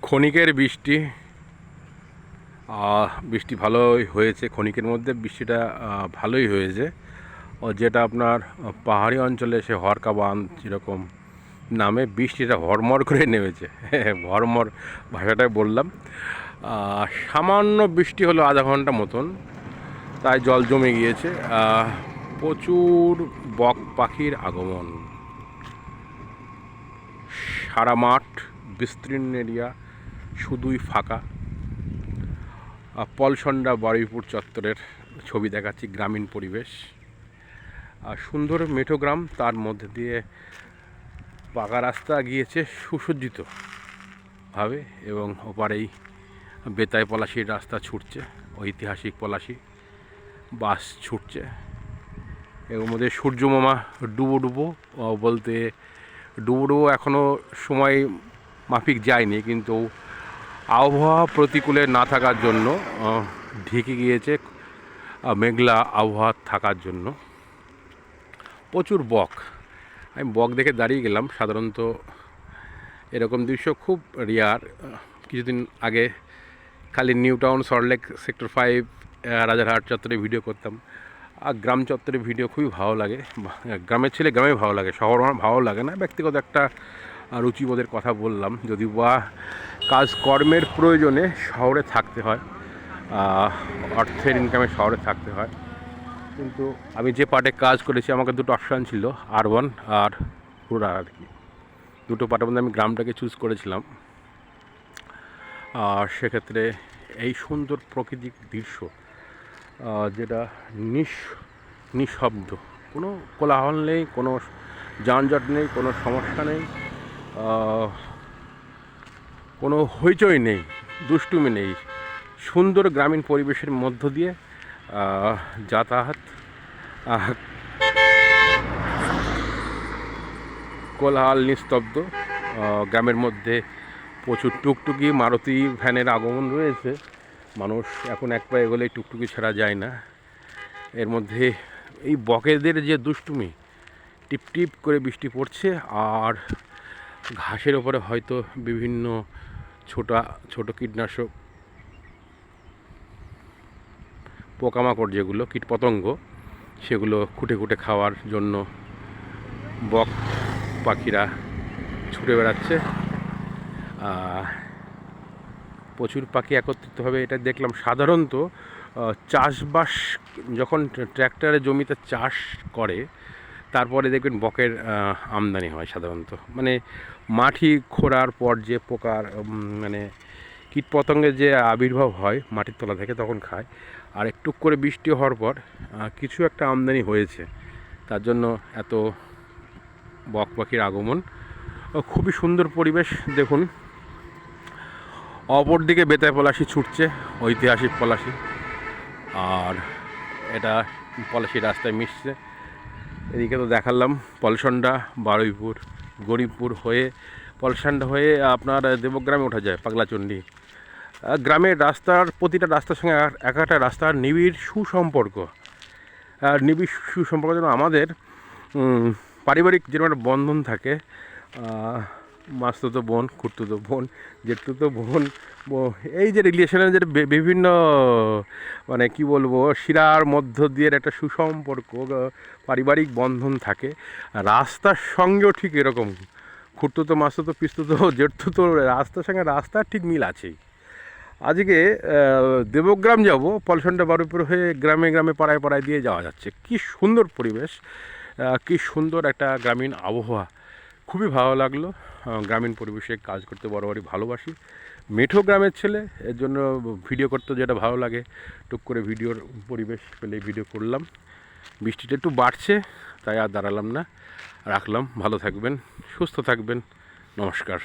ক্ষণিকের বৃষ্টি বৃষ্টি ভালোই হয়েছে। ক্ষণিকের মধ্যে বৃষ্টিটা ভালোই হয়েছে। যেটা আপনার পাহাড়ি অঞ্চলে সে হরকা বাঁধ যেরকম নামে বৃষ্টিটা হরমর করে নেমেছে। হরমর ভাষাটাই বললাম। সামান্য বৃষ্টি হলো আধা ঘন্টা মতন, তাই জল জমে গিয়েছে। প্রচুর বক পাখির আগমন। সারা মাঠ বিস্তীর্ণ এরিয়া শুধুই ফাঁকা। পলসন্ডা বারুইপুর চত্বরের ছবি দেখাচ্ছি, গ্রামীণ পরিবেশ। সুন্দর মেঠো গ্রাম, তার মধ্যে দিয়ে পাকা রাস্তা গিয়েছে সুসজ্জিতভাবে, এবং ওপারেই বেতাই পলাশির রাস্তা ছুটছে, ঐতিহাসিক পলাশি বাস ছুটছে। এর মধ্যে সূর্যমামা ডুবো বলতে ডুবো এখনও সময় মাফিক যায়নি, কিন্তু আবহাওয়া প্রতিকূলে না থাকার জন্য ঢেকে গিয়েছে, মেঘলা আবহাওয়া থাকার জন্য। প্রচুর বক, আমি বক দেখে দাঁড়িয়ে গেলাম। সাধারণত এরকম দৃশ্য খুব রেয়ার। কিছুদিন আগে খালি new town, Salt Lake, sector 5, Rajarhat চত্বরে ভিডিও করতাম। আর গ্রাম চত্বরে ভিডিও খুবই ভালো লাগে। গ্রামের ছেলে গ্রামে ভালো লাগে, শহর আমার ভালো লাগে না। ব্যক্তিগত একটা রুচিবোধের কথা বললাম। যদি বা কাজকর্মের প্রয়োজনে শহরে থাকতে হয়, অর্থের ইনকামে শহরে থাকতে হয়, কিন্তু আমি যে পার্টে কাজ করেছি আমাকে দুটো অপশান ছিল, আরবান আর রুরাল আর কি। দুটো পার্টের মধ্যে আমি গ্রামটাকে চুজ করেছিলাম। আর সেক্ষেত্রে এই সুন্দর প্রাকৃতিক দৃশ্য, যেটা নিঃশব্দ, কোনো কোলাহল নেই, কোনো যানজট নেই, কোনো সমস্যা নেই, কোনো হইচই নেই, দুষ্টুমি নেই, সুন্দর গ্রামীণ পরিবেশের মধ্য দিয়ে যাতায়াত, কোলাহল নিস্তব্ধ। গ্রামের মধ্যে প্রচুর টুকটুকি, মারুতি ভ্যানের আগমন রয়েছে। মানুষ এখন এক পায়ে গেলে টুকটুকি ছাড়া যায় না। এর মধ্যে এই বকেদের যে দুষ্টুমি, টিপ টিপ করে বৃষ্টি পড়ছে, আর ঘাসের ওপরে হয়তো বিভিন্ন ছোট কীটনাশক, পোকামাকড় যেগুলো কীটপতঙ্গ, সেগুলো খুঁটে খুঁটে খাওয়ার জন্য বক পাখিরা ছুটে বেড়াচ্ছে। প্রচুর পাখি একত্রিতভাবে এটা দেখলাম। সাধারণত চাষবাস যখন ট্র্যাক্টরে জমিতে চাষ করে, তারপরে দেখবেন বকের আমদানি হয় সাধারণত। মানে মাটি খোঁড়ার পর যে পোকার মানে কীটপতঙ্গের যে আবির্ভাব হয় মাটির তলা থেকে, তখন খায়। আর একটু করে বৃষ্টি হওয়ার পর কিছু একটা আমদানি হয়েছে, তার জন্য এত বক পাখির আগমন। খুবই সুন্দর পরিবেশ। দেখুন, অপর দিকে বেতাই পলাশি ছুটছে, ঐতিহাসিক পলাশি, আর এটা পলাশি রাস্তায় মিশছে। এদিকে তো দেখালাম পলসন্ডা, বারুইপুর, গরিবপুর হয়ে, পলসন্ডা হয়ে আপনার দেবগ্রামে ওঠা যায়, পাগলাচণ্ডী। গ্রামের রাস্তার, প্রতিটা রাস্তার সঙ্গে এক একটা রাস্তার নিবিড় সুসম্পর্ক। যেন আমাদের পারিবারিক যেরকম একটা বন্ধন থাকে, মাসতুতো বোন, খুড়তুতো বোন, জেঠতুতো বোন, এই যে রিলেশনের যে বিভিন্ন মানে কি বলবো, শিরার মধ্য দিয়ে একটা সুসম্পর্ক, পারিবারিক বন্ধন থাকে। রাস্তার সঙ্গেও ঠিক এরকম, খুড়তুতো, মাসতুতো, পিসতুতো, জেঠতুতো, রাস্তার সঙ্গে রাস্তার ঠিক মিল আছেই। আজকে দেবগ্রাম যাব, পলসন্ডা বারুইপুর হয়ে গ্রামে গ্রামে পাড়ায় পাড়ায় দিয়ে যাওয়া যাচ্ছে। কি সুন্দর পরিবেশ, কি সুন্দর একটা গ্রামীণ আবহাওয়া, খুবই ভালো লাগলো। গ্রামীণ পরিবেশে কাজ করতে বরাবরই ভালোবাসি। মেঠো গ্রামের ছেলে, এর জন্য ভিডিও করতে যেটা ভালো লাগে, টুক করে ভিডিওর পরিবেশ পেলে ভিডিও করলাম। বৃষ্টিটা একটু বাড়ছে, তাই আর দাঁড়ালাম না, রাখলাম। ভালো থাকবেন, সুস্থ থাকবেন, নমস্কার।